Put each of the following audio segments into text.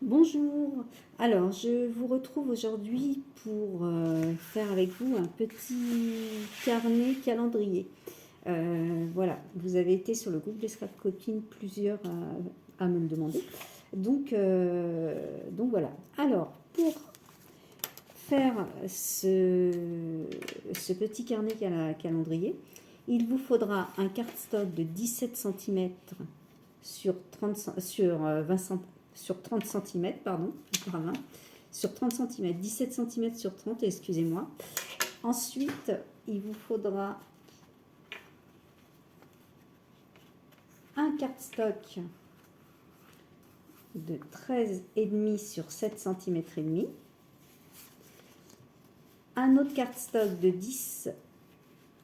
Bonjour, alors je vous retrouve aujourd'hui pour faire avec vous un petit carnet calendrier. Voilà, vous avez été sur le groupe des Scrap Copines plusieurs à me le demander. Donc voilà, alors pour faire ce petit carnet calendrier, il vous faudra un cardstock de 17 cm sur 30, sur 20 sur 30 cm, pardon, sur 30 cm, 17 cm sur 30, excusez-moi. Ensuite, il vous faudra un cardstock de 13,5 sur 7 cm et demi, un autre cardstock de 10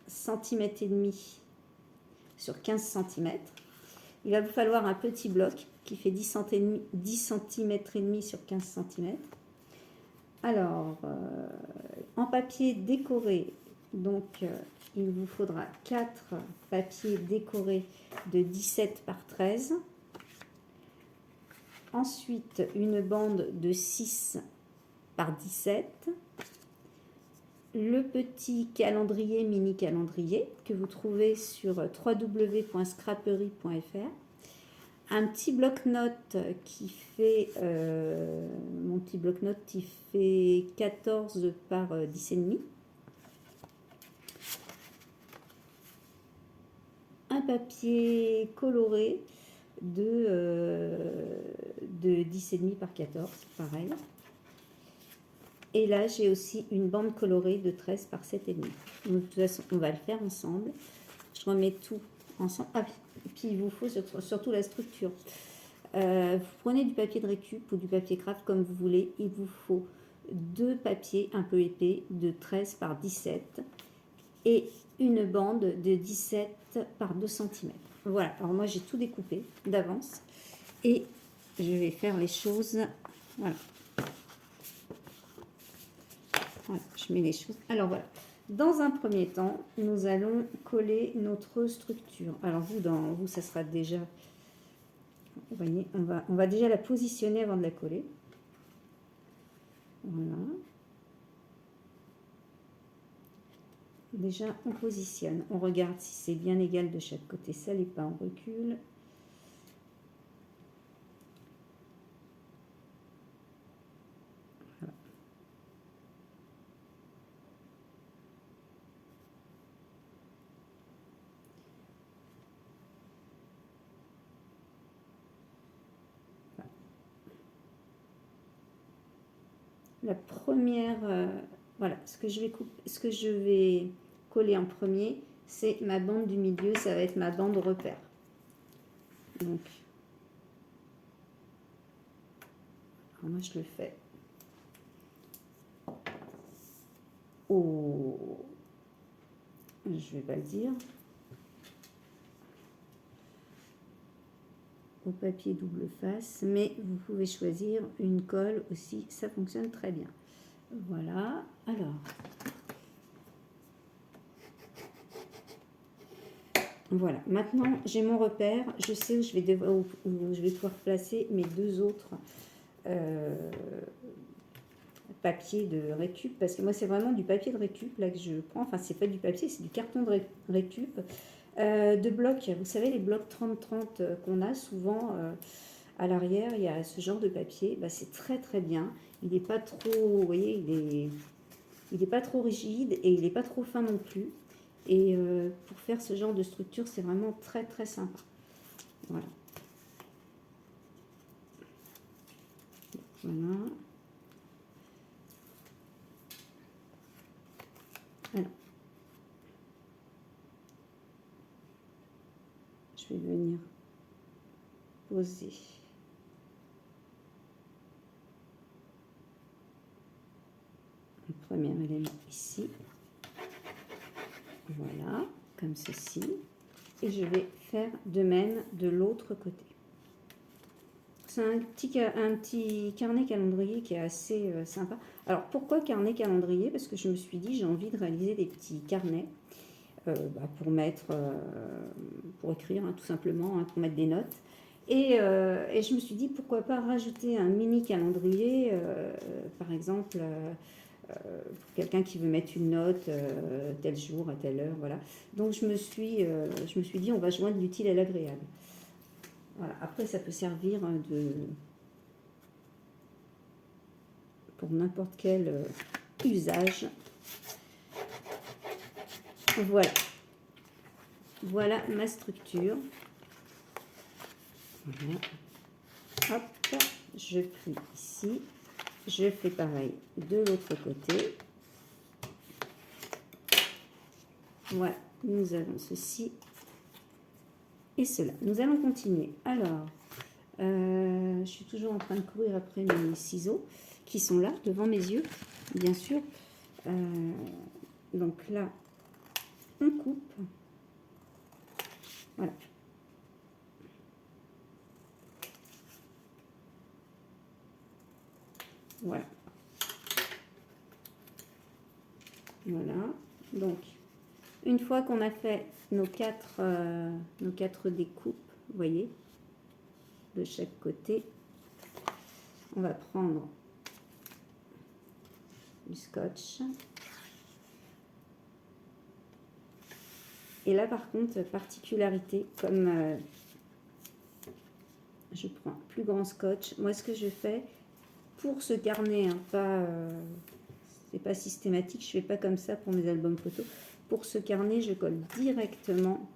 cm et demi sur 15 cm. Il va vous falloir un petit bloc qui fait 10 cm et demi sur 15 cm. Alors, en papier décoré, donc il vous faudra 4 papiers décorés de 17 par 13. Ensuite, une bande de 6 par 17. Le petit calendrier, mini calendrier, que vous trouvez sur www.scraperie.fr. Un petit bloc-notes qui fait, mon petit bloc-notes qui fait 14 par 10,5. Un papier coloré de 10,5 par 14, pareil. Et là, j'ai aussi une bande colorée de 13 par 7,5. Donc, de toute façon, on va le faire ensemble. Je remets tout ensemble. Ah, et puis, il vous faut surtout la structure. Vous prenez du papier de récup ou du papier craft comme vous voulez. Il vous faut 2 papiers un peu épais de 13 par 17 et une bande de 17 par 2 cm. Voilà, alors moi j'ai tout découpé d'avance et je vais faire les choses. Voilà. Voilà, je mets les choses. Alors voilà. Dans un premier temps, nous allons coller notre structure. Alors vous, ça sera déjà. Vous voyez, on va déjà la positionner avant de la coller. Voilà. Déjà, on positionne. On regarde si c'est bien égal de chaque côté. Ça l'est pas, on recule. Voilà. La première, voilà, ce que je vais coller en premier, c'est ma bande du milieu, ça va être ma bande repère. Donc, alors moi je le fais au, je vais pas le dire, au papier double face, mais vous pouvez choisir une colle aussi, ça fonctionne très bien. Voilà, alors. Voilà, maintenant j'ai mon repère, je sais où je vais pouvoir placer mes deux autres papiers de récup, parce que moi c'est vraiment du papier de récup là que je prends, enfin c'est pas du papier, c'est du carton de récup, de blocs, vous savez les blocs 30-30 qu'on a souvent à l'arrière, il y a ce genre de papier, bah, c'est très très bien, il n'est pas trop, vous voyez, il est pas trop rigide et il n'est pas trop fin non plus. Et pour faire ce genre de structure, c'est vraiment très très sympa. Voilà. Voilà. Alors, je vais venir poser le premier élément ici. Voilà, comme ceci. Et je vais faire de même de l'autre côté. C'est un petit carnet calendrier qui est assez sympa. Alors, pourquoi carnet calendrier? Parce que je me suis dit, j'ai envie de réaliser des petits carnets pour mettre, pour écrire, hein, tout simplement, hein, pour mettre des notes. Et je me suis dit, pourquoi pas rajouter un mini calendrier, par exemple, pour quelqu'un qui veut mettre une note tel jour, à telle heure, voilà. Donc je me suis dit, on va joindre l'utile à l'agréable. Voilà. Après, ça peut servir pour n'importe quel usage. Voilà. Voilà ma structure. Voilà. Hop, je plie ici. Je fais pareil de l'autre côté. Voilà, nous avons ceci et cela. Nous allons continuer. Alors, je suis toujours en train de courir après mes ciseaux qui sont là, devant mes yeux, bien sûr. Donc là, on coupe. Voilà. Voilà. Voilà. Donc, une fois qu'on a fait nos quatre découpes, vous voyez, de chaque côté, on va prendre du scotch. Et là, par contre, particularité, comme je prends un plus grand scotch, moi, ce que je fais pour ce carnet, hein, c'est pas systématique, je fais pas comme ça pour mes albums photos. Pour ce carnet, je colle directement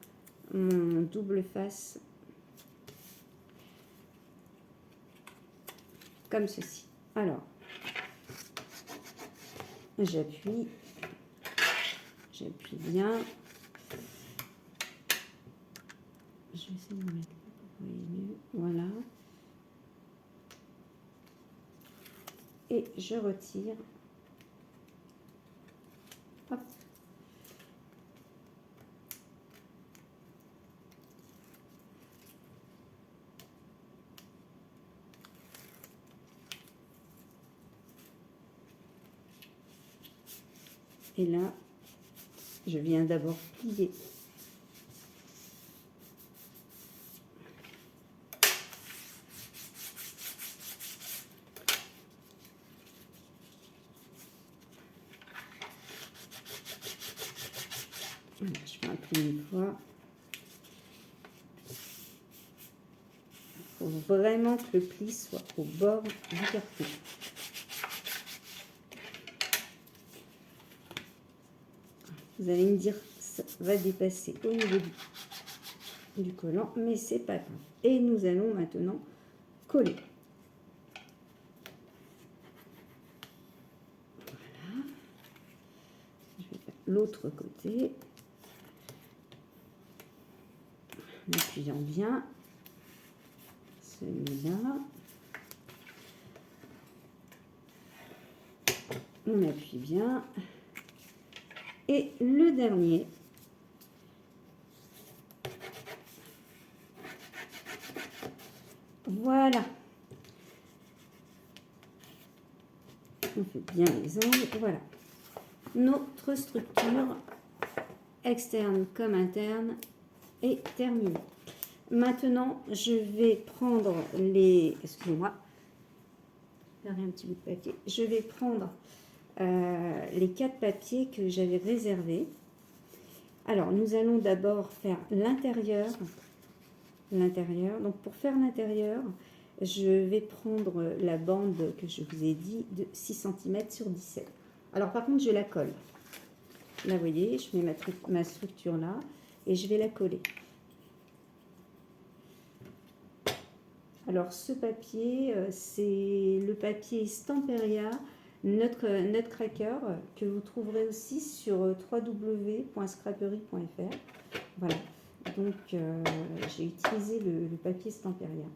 mon double face comme ceci. Alors, j'appuie bien. Je vais essayer de me mettre là pour voir mieux. Voilà. Et je retire. Hop. Et là, je viens d'abord plier. Je fais un pli une fois. Il faut vraiment que le pli soit au bord du carton. Vous allez me dire, ça va dépasser au niveau du collant, mais c'est pas grave. Et nous allons maintenant coller. Voilà. Je vais faire l'autre côté. En appuyant bien. Celui-là. On appuie bien. Et le dernier. Voilà. On fait bien les angles. Voilà. Notre structure externe comme interne est terminée. Maintenant, je vais prendre les... Excusez-moi. Un petit bout de papier. Je vais prendre les 4 papiers que j'avais réservés. Alors, nous allons d'abord faire l'intérieur. Donc, pour faire l'intérieur, je vais prendre la bande que je vous ai dit de 6 cm sur 17. Alors, par contre, je la colle. Là, vous voyez, je mets ma structure là et je vais la coller. Alors, ce papier, c'est le papier Stamperia Nutcracker que vous trouverez aussi sur www.scraperie.fr. Voilà, donc j'ai utilisé le papier Stamperia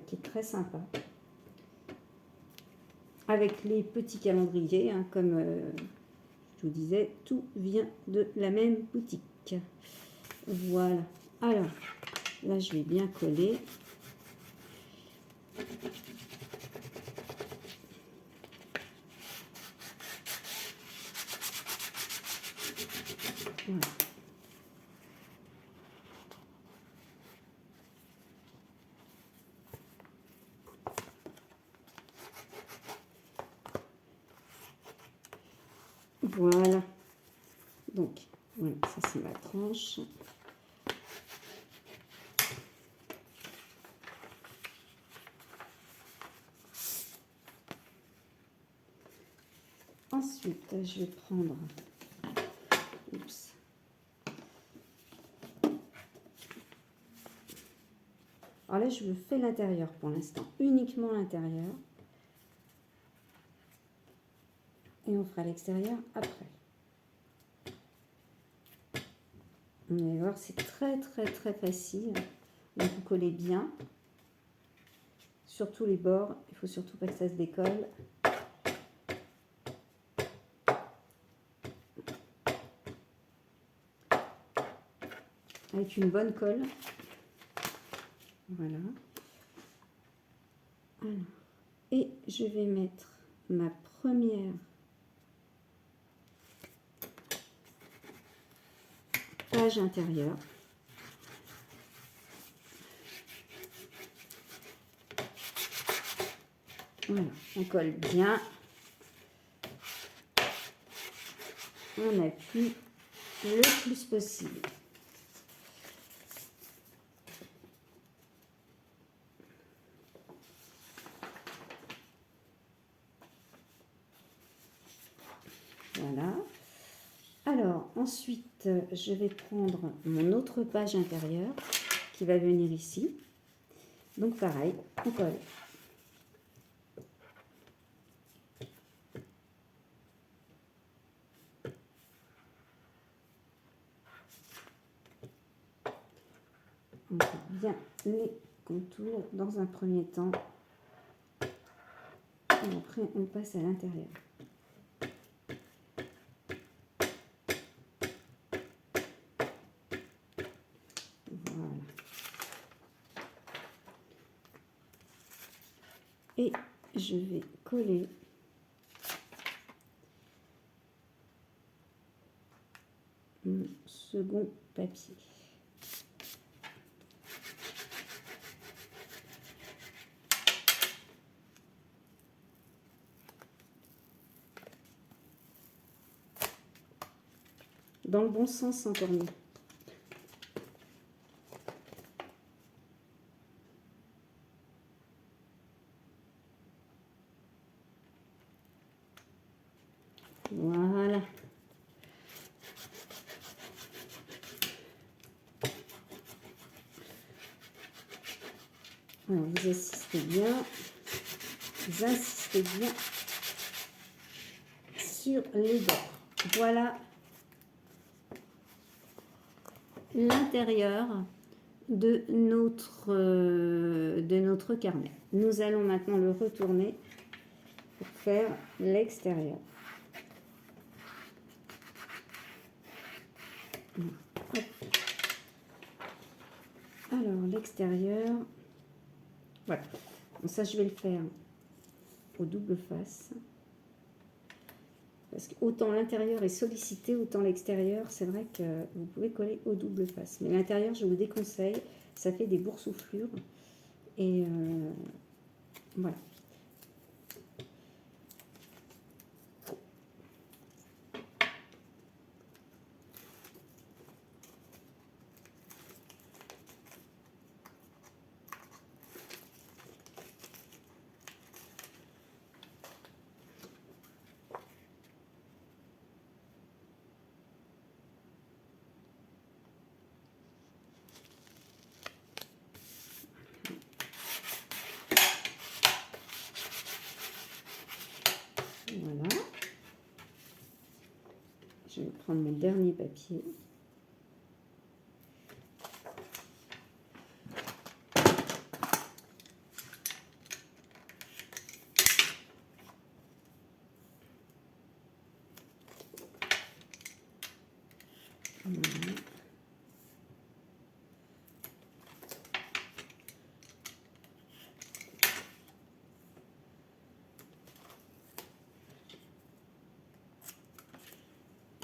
qui est très sympa. Avec les petits calendriers, hein, comme je vous disais, tout vient de la même boutique. Voilà, alors là je vais bien coller. Voilà. Voilà. Donc, voilà, ça c'est ma tranche. Ensuite, je vais prendre... Oups. Alors là, je me fais l'intérieur pour l'instant, uniquement l'intérieur. Et on fera l'extérieur après. On va voir, c'est très facile. Donc vous collez bien. Surtout les bords, il faut surtout pas que ça se décolle. Avec une bonne colle. Voilà. Alors, et je vais mettre ma première page intérieure. Voilà, on colle bien. On appuie le plus possible. Voilà. Alors, ensuite, je vais prendre mon autre page intérieure qui va venir ici. Donc, pareil, on colle. On fait bien les contours dans un premier temps. Et après, on passe à l'intérieur. Voilà. Et je vais coller mon second papier. Dans le bon sens, encore mieux. Voilà. Alors, vous assistez bien. Vous insistez bien sur les bords. Voilà l'intérieur de notre carnet. Nous allons maintenant le retourner pour faire l'extérieur. Alors, l'extérieur, voilà. Donc ça, je vais le faire au double face. Parce que autant l'intérieur est sollicité, autant l'extérieur, c'est vrai que vous pouvez coller au double face. Mais l'intérieur, je vous déconseille, ça fait des boursouflures. Et voilà. Voilà. Je vais prendre mon dernier papier. Voilà.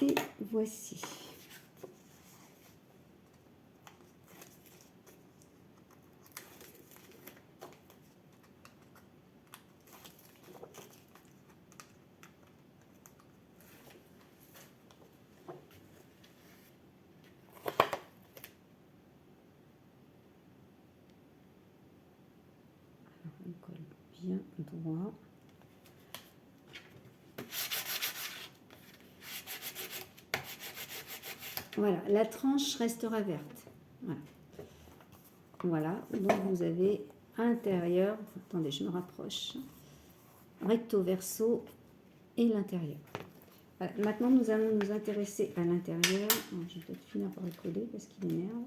Et voici. bien droit. Voilà, la tranche restera verte. Voilà. Voilà, donc vous avez à l'intérieur, attendez, je me rapproche, recto verso et l'intérieur. Voilà, maintenant, nous allons nous intéresser à l'intérieur. Je vais peut-être finir par le coller parce qu'il m'énerve.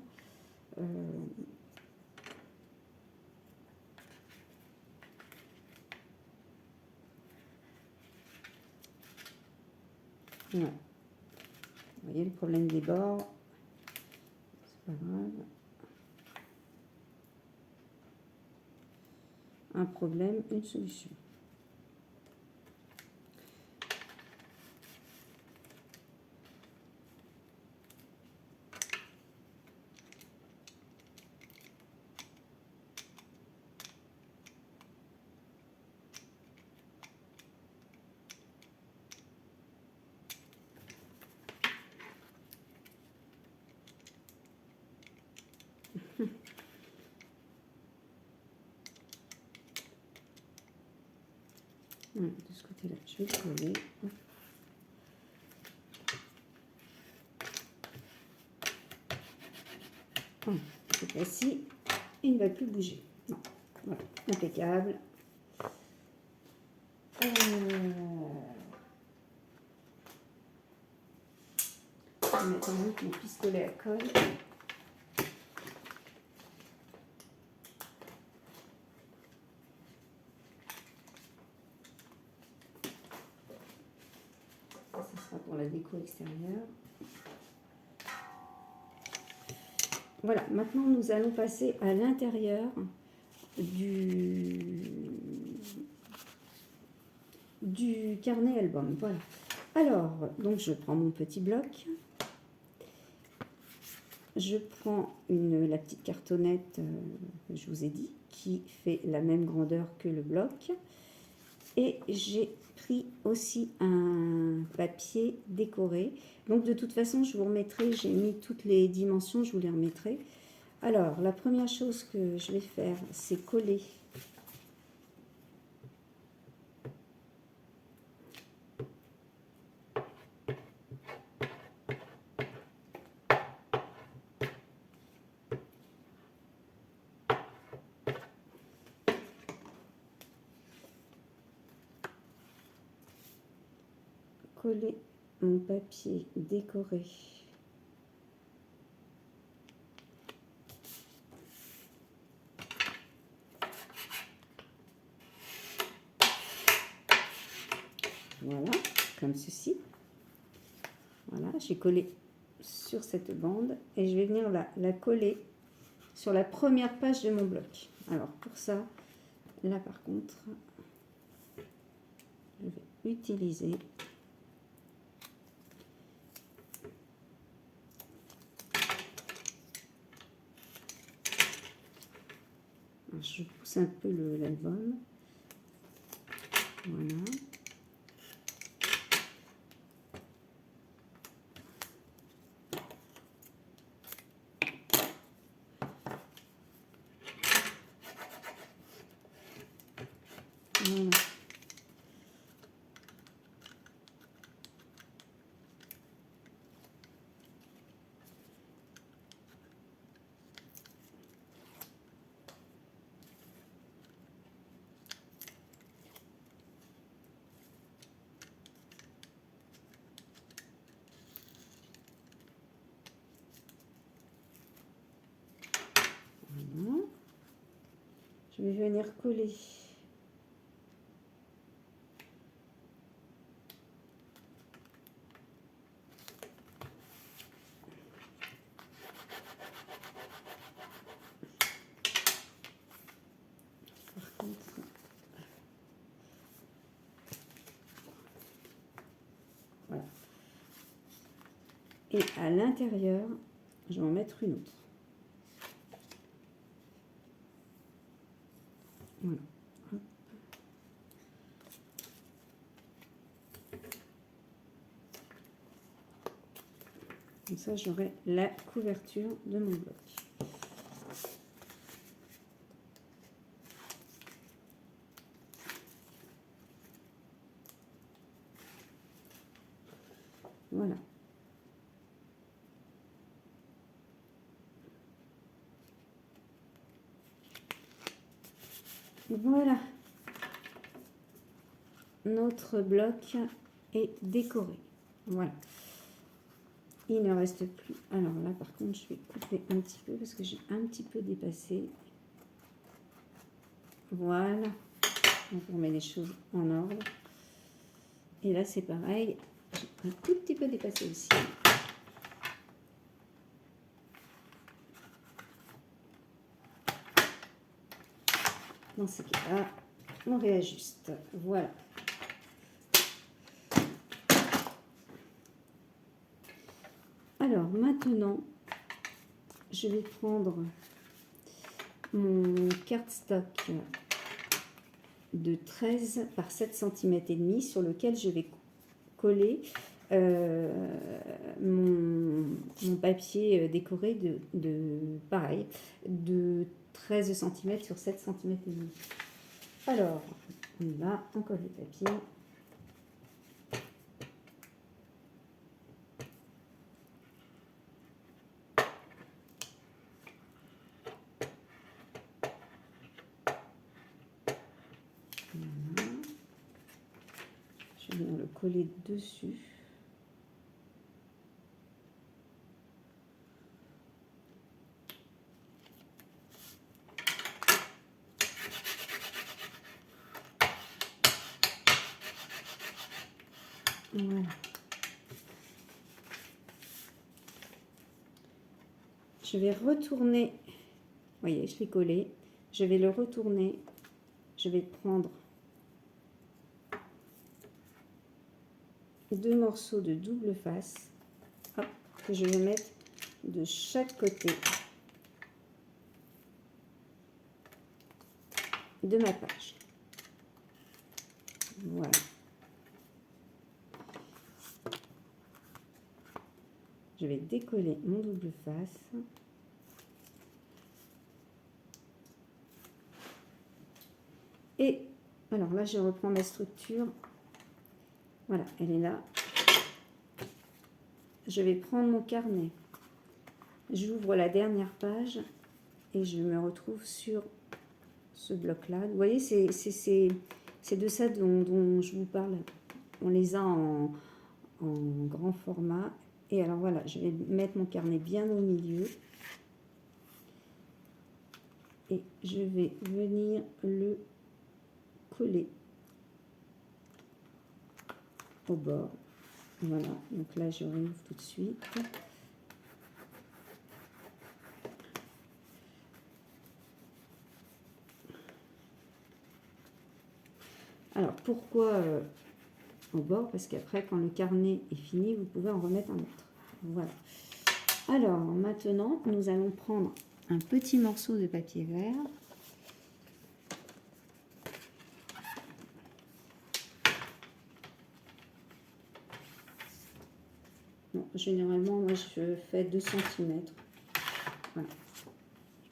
Ouais. Vous voyez le problème des bords. C'est pas grave. Un problème, une solution. Voilà, de ce côté-là, je vais coller. Cette fois-ci, il ne va plus bouger. Non. Voilà, impeccable. Je vais mettre en route mon pistolet à colle. Ça sera pour la déco extérieure. Voilà, maintenant nous allons passer à l'intérieur du carnet album. Voilà. Alors, donc je prends mon petit bloc. Je prends la petite cartonnette que je vous ai dit, qui fait la même grandeur que le bloc. Et j'ai pris aussi un papier décoré. Donc de toute façon, je vous remettrai, j'ai mis toutes les dimensions, je vous les remettrai. Alors, la première chose que je vais faire, c'est coller mon papier décoré voilà, comme ceci. Voilà, j'ai collé sur cette bande et je vais venir la coller sur la première page de mon bloc. Alors pour ça, là par contre, je vais utiliser je pousse un peu l'album. Voilà. Voilà. Voilà. Je vais venir coller par contre voilà. Et à l'intérieur, je vais en mettre une autre. Voilà. Hop. Comme ça, j'aurai la couverture de mon bloc. Voilà. Voilà. Notre bloc est décoré. Voilà. Il ne reste plus. Alors là, par contre, je vais couper un petit peu parce que j'ai un petit peu dépassé. Voilà. Donc, on met les choses en ordre. Et là, c'est pareil. J'ai un tout petit peu dépassé aussi. Dans ce cas-là, on réajuste. Voilà. Alors, maintenant, je vais prendre mon cardstock de 13 par 7 cm et demi sur lequel je vais coller mon papier décoré pareil, de 13 cm sur 7 cm et demi. Alors, on y va, on colle le papier. Voilà. Je vais venir le coller dessus. Voilà. Je vais retourner, vous voyez, je l'ai collé, je vais le retourner, je vais prendre 2 morceaux de double face, hop, que je vais mettre de chaque côté de ma page. Voilà. Je vais décoller mon double face. Et alors là, je reprends ma structure. Voilà, elle est là. Je vais prendre mon carnet. J'ouvre la dernière page et je me retrouve sur ce bloc-là. Vous voyez, c'est de ça dont je vous parle. On les a en grand format. Et alors voilà, je vais mettre mon carnet bien au milieu. Et je vais venir le coller au bord. Voilà, donc là je rouvre tout de suite. Alors pourquoi au bord? Parce qu'après quand le carnet est fini, vous pouvez en remettre un autre. Voilà. Alors maintenant, nous allons prendre un petit morceau de papier vert. Bon, généralement, moi, je fais 2 cm. Voilà.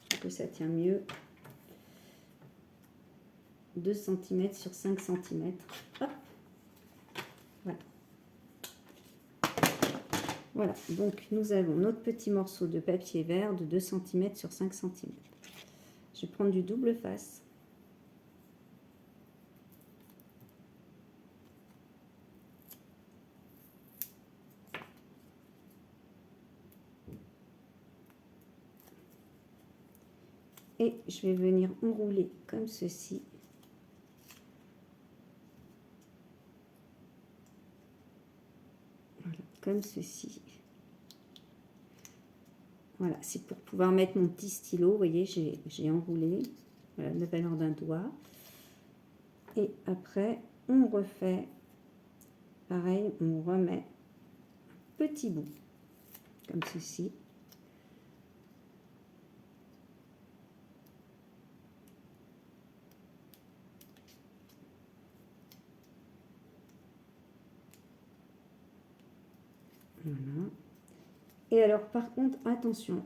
Je trouve que ça tient mieux. 2 cm sur 5 cm. Hop. Voilà. Voilà. Donc, nous avons notre petit morceau de papier vert de 2 cm sur 5 cm. Je vais prendre du double face. Et je vais venir enrouler comme ceci. Voilà, comme ceci. Voilà, c'est pour pouvoir mettre mon petit stylo. Vous voyez, j'ai enroulé, voilà, la valeur d'un doigt. Et après, on refait, pareil, on remet un petit bout, comme ceci. Voilà. Et alors, par contre, attention,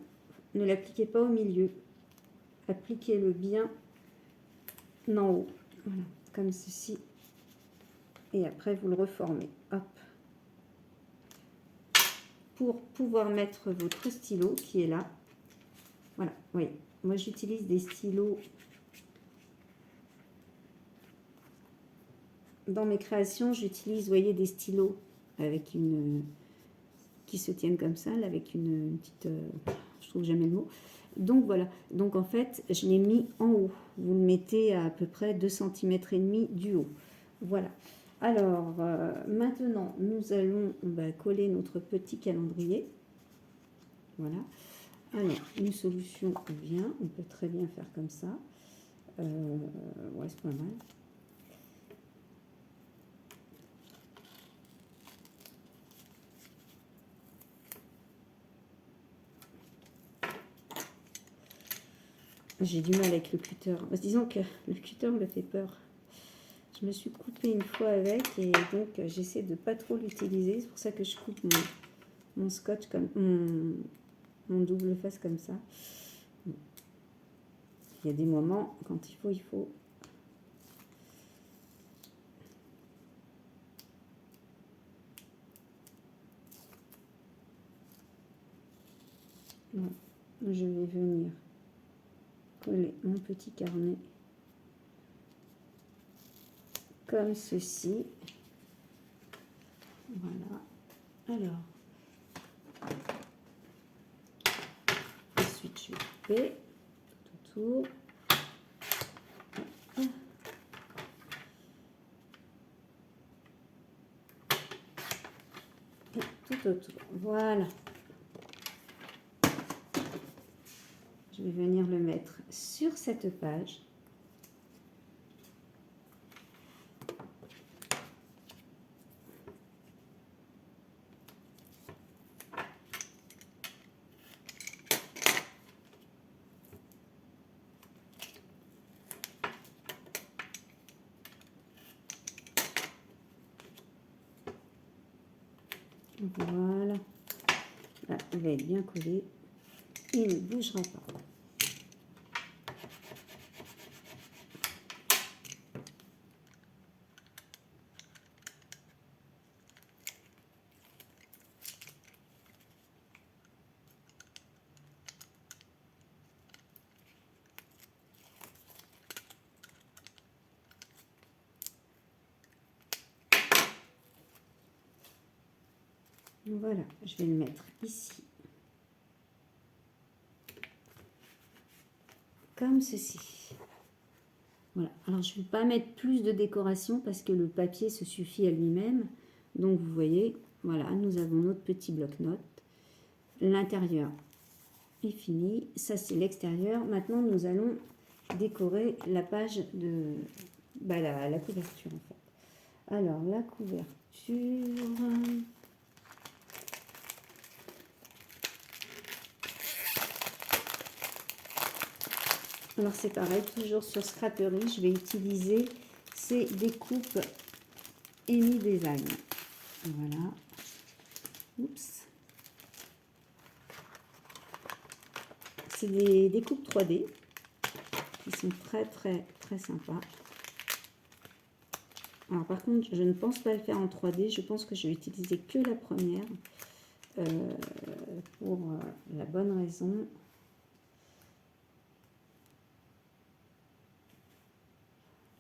ne l'appliquez pas au milieu. Appliquez-le bien en haut. Voilà, comme ceci. Et après, vous le reformez. Hop. pour pouvoir mettre votre stylo qui est là. Voilà, oui. Moi, j'utilise des stylos dans mes créations. J'utilise, vous voyez, des stylos avec une qui se tiennent comme ça, là, avec une petite... je trouve jamais le mot. Donc, voilà. Donc, en fait, je l'ai mis en haut. Vous le mettez à peu près 2 cm et demi du haut. Voilà. Alors, maintenant, nous allons coller notre petit calendrier. Voilà. Alors, une solution vient. On peut très bien faire comme ça. Ouais, c'est pas mal. J'ai du mal avec le cutter. Disons que le cutter me fait peur. Je me suis coupée une fois avec et donc j'essaie de pas trop l'utiliser. C'est pour ça que je coupe mon scotch, comme mon double face comme ça. Il y a des moments, quand il faut. Ouais. Je vais venir coller mon petit carnet comme ceci. Voilà. Alors, ensuite je vais couper tout autour. Et tout autour. Voilà. Je vais venir le mettre sur cette page. Voilà. Là, il va être bien collé. Il ne bougera pas. Voilà, je vais le mettre ici. Comme ceci. Voilà, alors je ne vais pas mettre plus de décoration parce que le papier se suffit à lui-même. Donc vous voyez, voilà, nous avons notre petit bloc-notes. L'intérieur est fini, ça c'est l'extérieur. Maintenant nous allons décorer la page de la couverture en fait. Alors la couverture... Alors c'est pareil, toujours sur Scraperie, je vais utiliser ces découpes Amy Design. Voilà. Oups. C'est des découpes 3D qui sont très sympas. Alors par contre, je ne pense pas le faire en 3D, je pense que je vais utiliser que la première pour la bonne raison.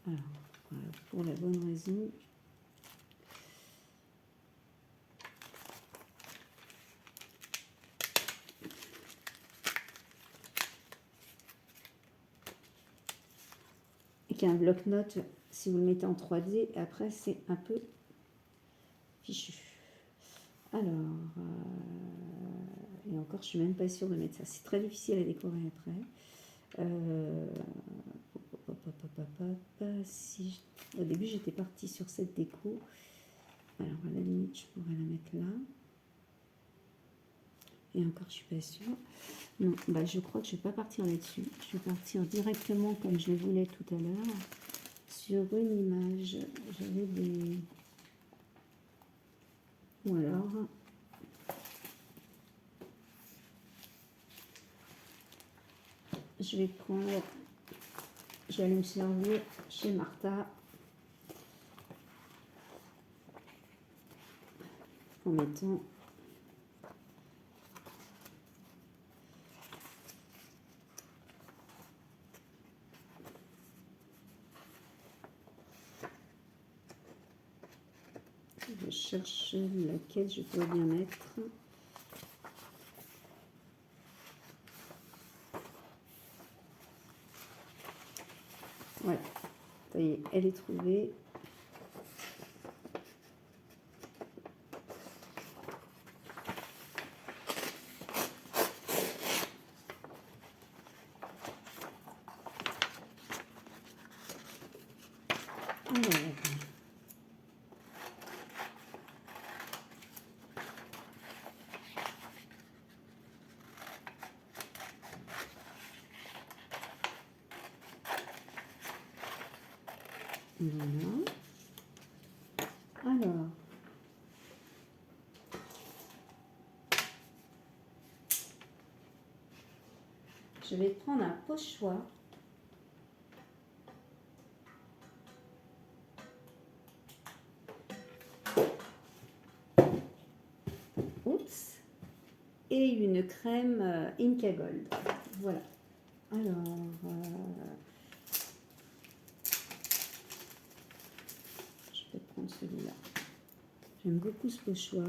Alors, voilà, pour la bonne raison. Et qu'un bloc-notes, si vous le mettez en 3D, après c'est un peu fichu. Alors, et encore, je suis même pas sûre de mettre ça. C'est très difficile à décorer après. Si au début j'étais partie sur cette déco, alors à la limite je pourrais la mettre là, et encore je suis pas sûre. Non, je crois que je vais pas partir là-dessus, je vais partir directement comme je le voulais tout à l'heure sur une image. J'avais des, ou alors je vais prendre, je vais aller me servir chez Martha en mettant Je cherche laquelle je pourrais bien mettre. Voilà, ça y est, elle est trouvée. Voilà. Alors, je vais prendre un pochoir. Oups. Et une crème Inca Gold. Voilà. Alors, je vais prendre celui-là. J'aime beaucoup ce pochoir.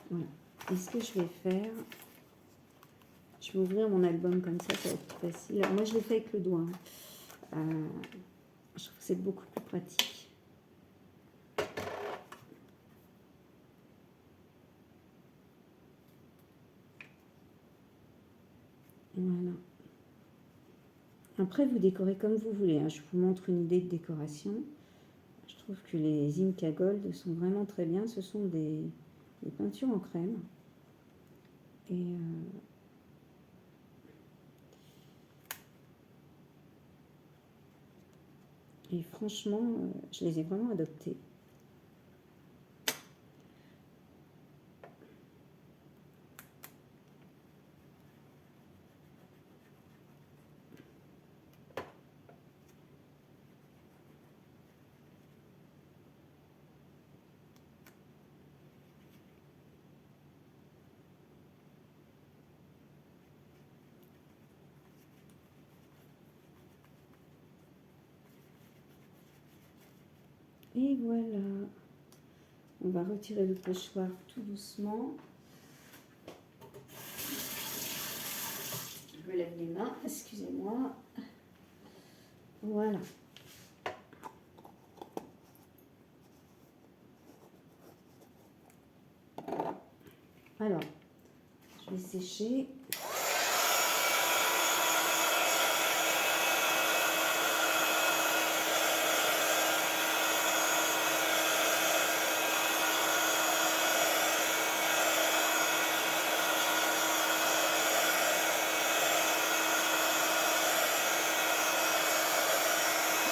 Voilà. Et ce que je vais faire, je vais ouvrir mon album comme ça va être plus facile. Alors, moi, je l'ai fait avec le doigt. Je trouve que c'est beaucoup plus pratique. Voilà. Après, vous décorez comme vous voulez. Hein. Je vous montre une idée de décoration. Je trouve que les Inca Gold sont vraiment très bien. Ce sont des peintures en crème. Et franchement, je les ai vraiment adoptées. Et voilà. On va retirer le pochoir tout doucement. Je me lève les mains, excusez-moi. Voilà. Alors, je vais sécher.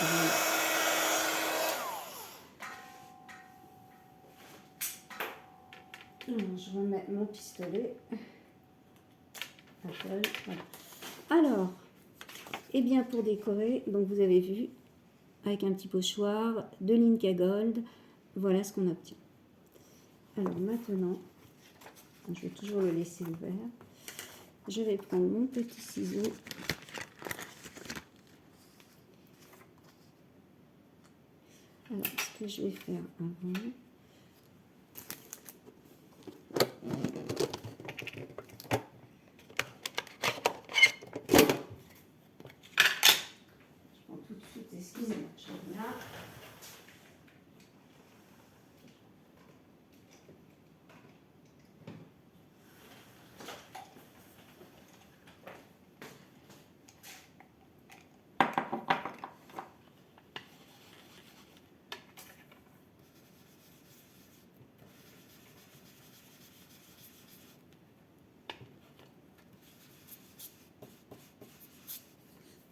Voilà. Alors, je remets mon pistolet. Voilà. Alors, eh bien pour décorer, donc vous avez vu, avec un petit pochoir, de l'Inca Gold, voilà ce qu'on obtient. Alors maintenant, je vais toujours le laisser ouvert. Je vais prendre mon petit ciseau. Alors, ce que je vais faire avant, je prends tout de suite, excusez-moi, je reviens là.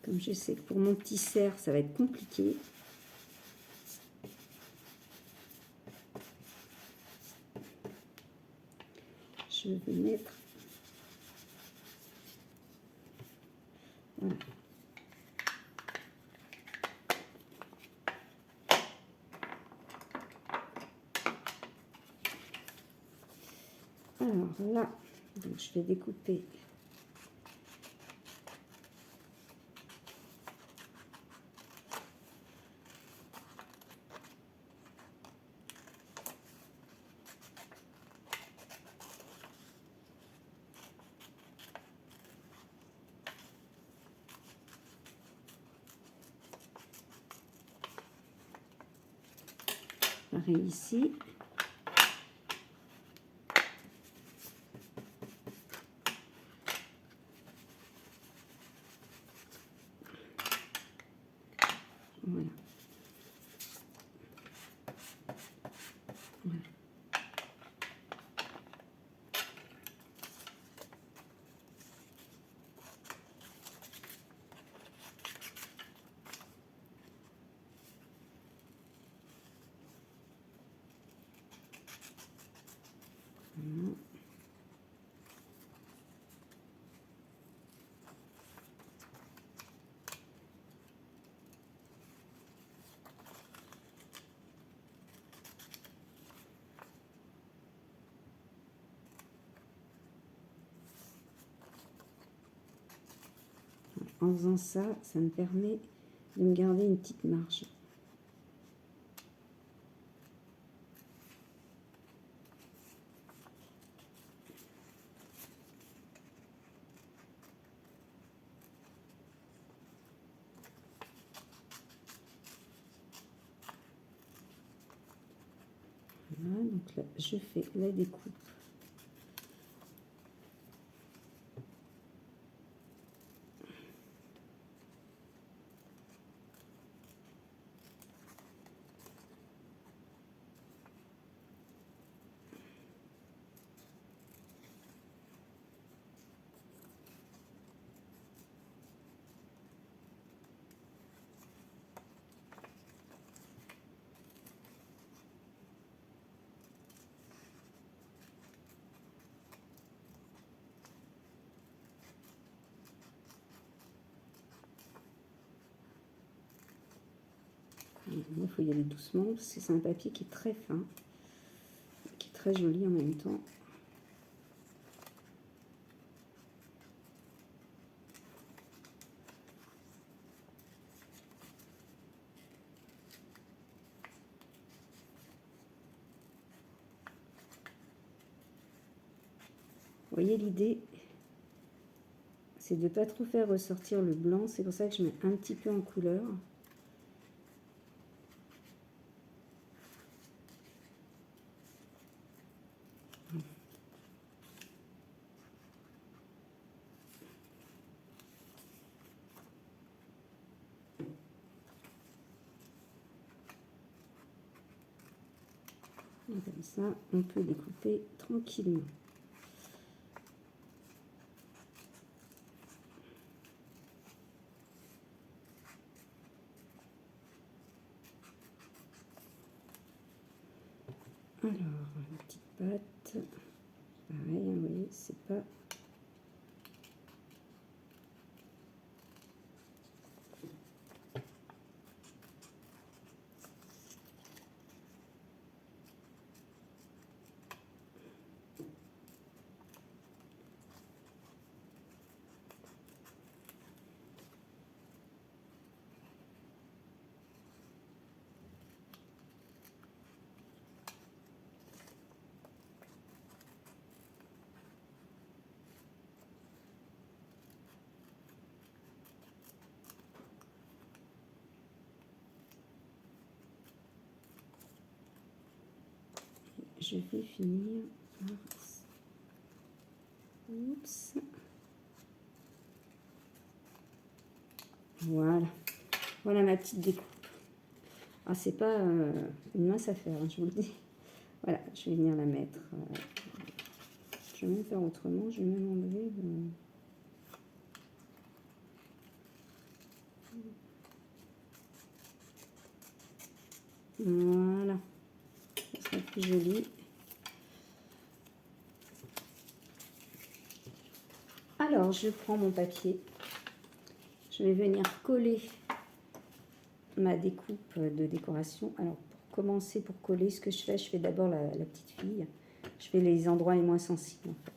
Comme je sais que pour mon petit cerf, ça va être compliqué. Je vais mettre... Voilà. Alors là, donc je vais découper. Pareil ici. Voilà. Voilà. En faisant ça, ça me permet de me garder une petite marge. Voilà, donc là, je fais la découpe. Il faut y aller doucement parce que c'est un papier qui est très fin, qui est très joli en même temps. Vous voyez, l'idée, c'est de ne pas trop faire ressortir le blanc. C'est pour ça que je mets un petit peu en couleur. Et comme ça, on peut découper tranquillement. Alors, une petite pâte. Pareil, vous voyez, c'est pas... Je vais finir par... Oups. Voilà. Voilà ma petite découpe. Ah, c'est pas une mince affaire, hein, je vous le dis. Voilà, je vais venir la mettre. Je vais même faire autrement. Je vais même enlever Voilà. Ça sera plus joli. Alors, je prends mon papier. Je vais venir coller ma découpe de décoration. Alors, pour commencer, pour coller, ce que je fais d'abord la petite fille. Je fais les endroits les moins sensibles, en fait.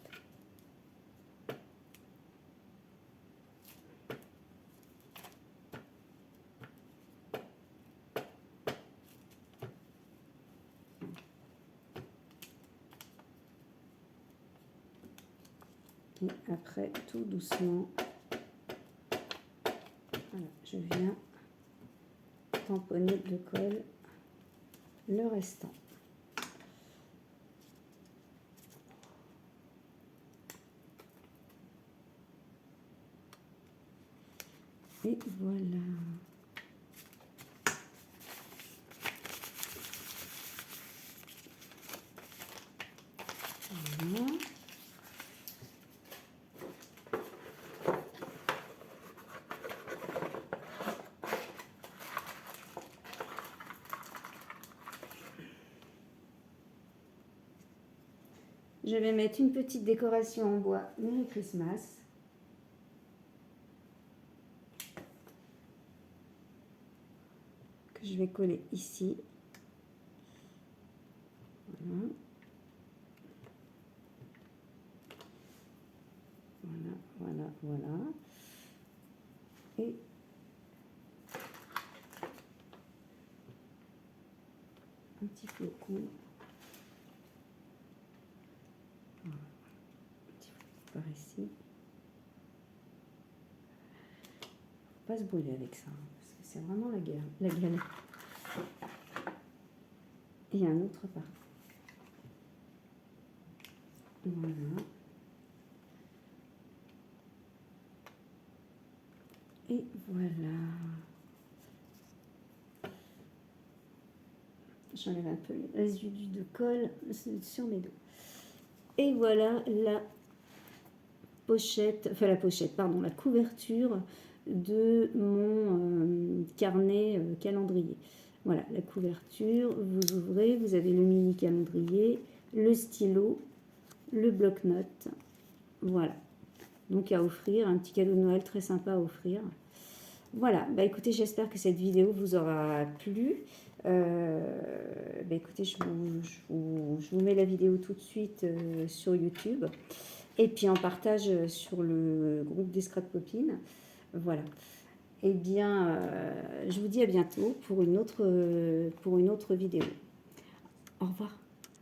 Et après, tout doucement, voilà, je viens tamponner de colle le restant. Et voilà. Voilà. Je vais mettre une petite décoration en bois Merry Christmas. Que je vais coller ici. Voilà. Voilà, voilà, voilà. Et un petit flocon. Voilà. Un petit flocon par ici. Faut pas se brûler avec ça, hein, parce que c'est vraiment la guerre, la galère. Et un autre par. Voilà. Et voilà. J'enlève un peu les résidus de colle sur mes dos. Et voilà la pochette, enfin la pochette, pardon, la couverture de mon carnet calendrier. Voilà, la couverture, vous ouvrez, vous avez le mini calendrier, le stylo, le bloc-notes. Voilà. Donc à offrir, un petit cadeau de Noël très sympa à offrir. Voilà, bah écoutez, j'espère que cette vidéo vous aura plu. Bah écoutez, je vous mets la vidéo tout de suite sur YouTube. Et puis en partage sur le groupe des Scrap Copines. Voilà. Eh bien, je vous dis à bientôt pour une autre vidéo. Au revoir.